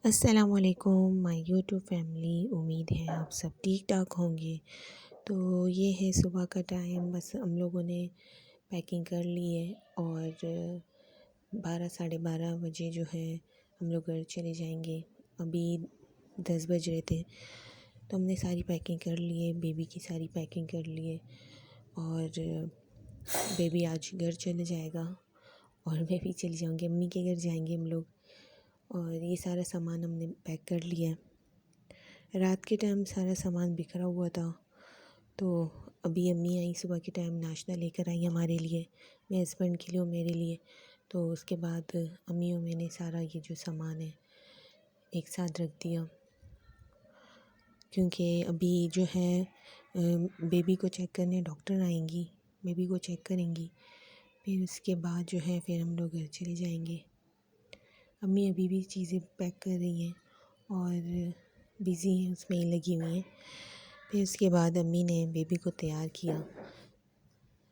السلام علیکم مائی YouTube family, امید ہے آپ سب ٹھیک ٹھاک ہوں گے۔ تو یہ ہے صبح کا ٹائم، بس ہم لوگوں نے پیکنگ کر لی ہے اور 12 ساڑھے 12 بجے جو ہے ہم لوگ گھر چلے جائیں گے۔ ابھی 10 بج رہے تھے تو ہم نے ساری پیکنگ کر لی ہے، بیبی کی ساری پیکنگ کر لی ہے اور بیبی آج گھر چلے جائے گا اور میں بھی چلی جاؤں گی، امی کے گھر جائیں گے ہم لوگ۔ اور یہ سارا سامان ہم نے پیک کر لیا ہے۔ رات کے ٹائم سارا سامان بکھرا ہوا تھا تو ابھی امی آئی، صبح کے ٹائم ناشتہ لے کر آئی ہمارے لیے، میرے ہسبینڈ کے لیے اور میرے لیے۔ تو اس کے بعد امی اور میں نے سارا یہ جو سامان ہے ایک ساتھ رکھ دیا، کیونکہ ابھی جو ہے بیبی کو چیک کرنے ڈاکٹر آئیں گی، بیبی کو چیک کریں گی، پھر اس کے بعد جو ہے پھر ہم لوگ گھر چلے جائیں گے۔ امی ابھی بھی چیزیں پیک کر رہی ہیں اور بزی ہیں، اس میں ہی لگی ہوئی ہیں۔ پھر اس کے بعد امی نے بیبی کو تیار کیا،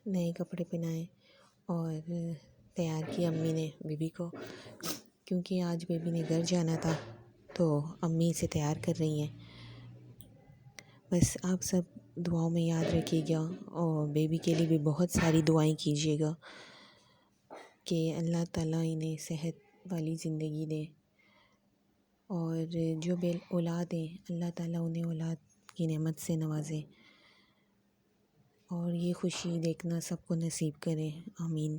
نئے کپڑے پہنائے اور تیار کیا امی نے بیبی کو، کیونکہ آج بیبی نے گھر جانا تھا تو امی اسے تیار کر رہی ہیں۔ بس آپ سب دعاؤں میں یاد رکھیے گا اور بیبی کے لیے بھی بہت ساری دعائیں کیجیے گا کہ اللہ تعالیٰ انہیں صحت والی زندگی دے، اور جو بے اولاد ہیں اللہ تعالیٰ انہیں اولاد کی نعمت سے نوازے اور یہ خوشی دیکھنا سب کو نصیب کرے، آمین۔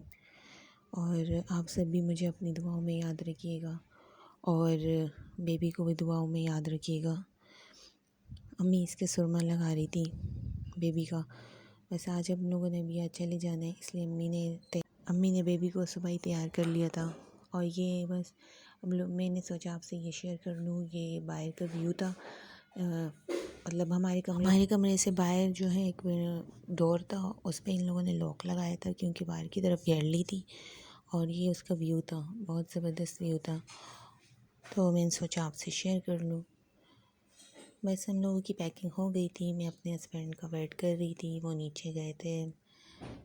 اور آپ سب بھی مجھے اپنی دعاؤں میں یاد رکھیے گا اور بیبی کو بھی دعاؤں میں یاد رکھیے گا۔ امی اس کے سرما لگا رہی تھی بیبی کا، بس آج ہم لوگوں نے بھی آج چلے جانا ہے، اس لیے امی نے بیبی کو صبح ہی تیار کر لیا تھا۔ اور یہ بس میں نے سوچا آپ سے یہ شیئر کر لوں، یہ باہر کا ویو تھا، مطلب ہمارے کمرے سے باہر جو ہے ایک ڈور تھا، اس پہ ان لوگوں نے لاک لگایا تھا کیونکہ باہر کی طرف گیلری تھی، اور یہ اس کا ویو تھا، بہت زبردست ویو تھا، تو میں نے سوچا آپ سے شیئر کر لوں۔ بس ہم لوگوں کی پیکنگ ہو گئی تھی، میں اپنے ہسبینڈ کا ویٹ کر رہی تھی، وہ نیچے گئے تھے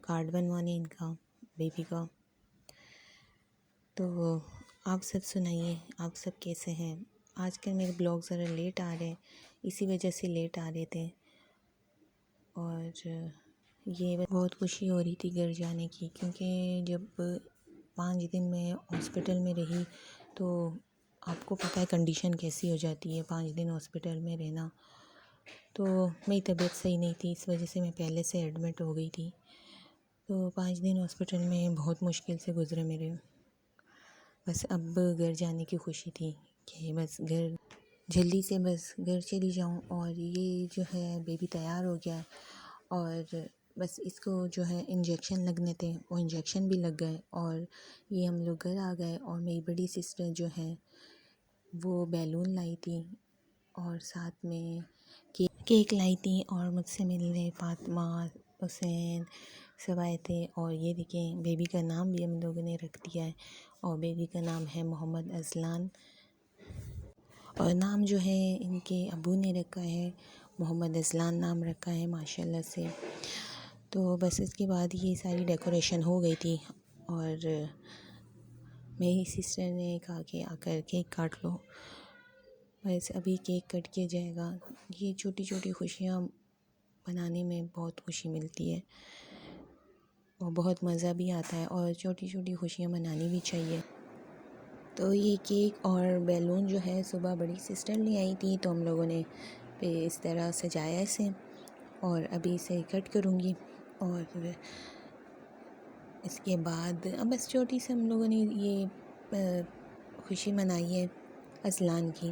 کارڈ بنوانے ان کا، بیبی کا۔ تو آپ سب سنائیے، آپ سب کیسے ہیں؟ آج کل میرے بلاگ ذرا لیٹ آ رہے ہیں، اسی وجہ سے لیٹ آ رہے تھے، اور یہ بہت خوشی ہو رہی تھی گھر جانے کی، کیونکہ جب 5 دن میں ہاسپٹل میں رہی تو آپ کو پتہ ہے کنڈیشن کیسی ہو جاتی ہے، 5 دن ہاسپٹل میں رہنا، تو میری طبیعت صحیح نہیں تھی، اس وجہ سے میں پہلے سے ایڈمٹ ہو گئی تھی، تو 5 دن ہاسپٹل میں بہت مشکل سے گزرے میرے۔ بس اب گھر جانے کی خوشی تھی کہ بس گھر جلدی سے بس گھر چلی جاؤں، اور یہ جو ہے بیبی تیار ہو گیا اور بس اس کو جو ہے انجیکشن لگنے تھے، وہ انجیکشن بھی لگ گئے، اور یہ ہم لوگ گھر آ گئے، اور میری بڑی سسٹر جو ہے وہ بیلون لائی تھی اور ساتھ میں کیک لائی تھی، اور مجھ سے ملنے فاطمہ، حسین سب آئے تھے۔ اور یہ دیکھیں بیبی کا نام بھی ہم لوگوں نے رکھ دیا ہے، اور بیبی کا نام ہے محمد اذلان، اور نام جو ہے ان کے ابو نے رکھا ہے، محمد اذلان نام رکھا ہے ماشاءاللہ سے۔ تو بس اس کے بعد یہ ساری ڈیکوریشن ہو گئی تھی، اور میری سسٹر نے کہا کہ آ کر کیک کاٹ لو، بس ابھی کیک کٹ کیا جائے گا۔ یہ چھوٹی چھوٹی خوشیاں بنانے میں بہت خوشی ملتی ہے اور بہت مزہ بھی آتا ہے، اور چھوٹی چھوٹی خوشیاں منانی بھی چاہیے۔ تو یہ کیک اور بیلون جو ہے صبح بڑی سسٹر لے آئی تھی، تو ہم لوگوں نے پھر اس طرح سجایا اسے، اور ابھی اسے کٹ کروں گی، اور اس کے بعد اب بس چھوٹی سے ہم لوگوں نے یہ خوشی منائی ہے اذلان کی۔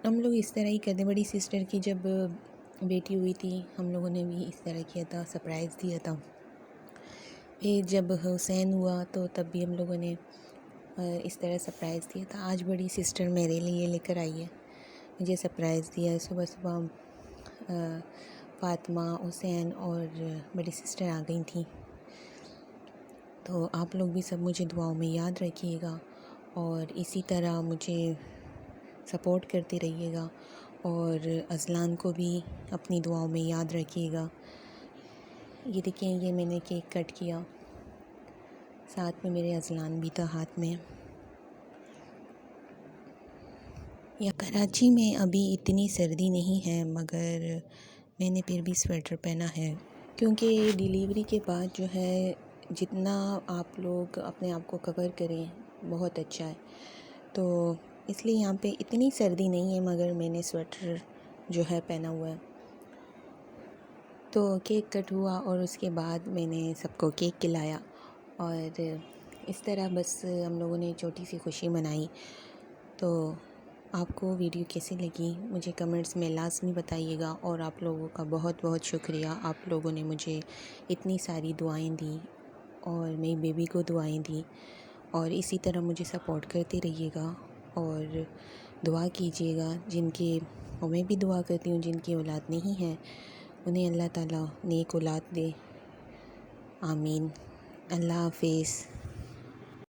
ہم لوگ اس طرح ہی کرتے، بڑی سسٹر کی جب بیٹی ہوئی تھی ہم لوگوں نے بھی اس طرح کیا تھا، سرپرائز دیا تھا۔ پھر جب حسین ہوا تو تب بھی ہم لوگوں نے اس طرح سرپرائز دیا تھا۔ آج بڑی سسٹر میرے لیے لے کر آئی ہے، مجھے سرپرائز دیا ہے۔ صبح صبح فاطمہ، حسین اور بڑی سسٹر آ گئی تھیں، تو آپ لوگ بھی سب مجھے دعاؤں میں یاد رکھیے گا، اور اسی طرح مجھے سپورٹ کرتے رہیے گا، اور اذلان کو بھی اپنی دعاؤں میں یاد رکھیے گا۔ یہ دیکھیں یہ میں نے کیک کٹ کیا، ساتھ میں میرے اذلان بھی تھا ہاتھ میں۔ یا کراچی میں ابھی اتنی سردی نہیں ہے، مگر میں نے پھر بھی سویٹر پہنا ہے، کیونکہ ڈیلیوری کے بعد جو ہے جتنا آپ لوگ اپنے آپ کو کور کریں بہت اچھا ہے، تو اس لیے یہاں پہ اتنی سردی نہیں ہے، مگر میں نے سویٹر جو ہے پہنا ہوا ہے۔ تو کیک کٹ ہوا اور اس کے بعد میں نے سب کو کیک کھلایا، اور اس طرح بس ہم لوگوں نے چھوٹی سی خوشی منائی۔ تو آپ کو ویڈیو کیسی لگی مجھے کمنٹس میں لازمی بتائیے گا، اور آپ لوگوں کا بہت بہت شکریہ، آپ لوگوں نے مجھے اتنی ساری دعائیں دیں اور میری بیبی کو دعائیں دیں، اور اسی طرح مجھے سپورٹ کرتے رہیے گا اور دعا کیجیے گا۔ جن کے، اور میں بھی دعا کرتی ہوں جن کی اولاد نہیں ہے انہیں اللہ تعالیٰ نیک اولاد دے، آمین۔ اللہ حافظ۔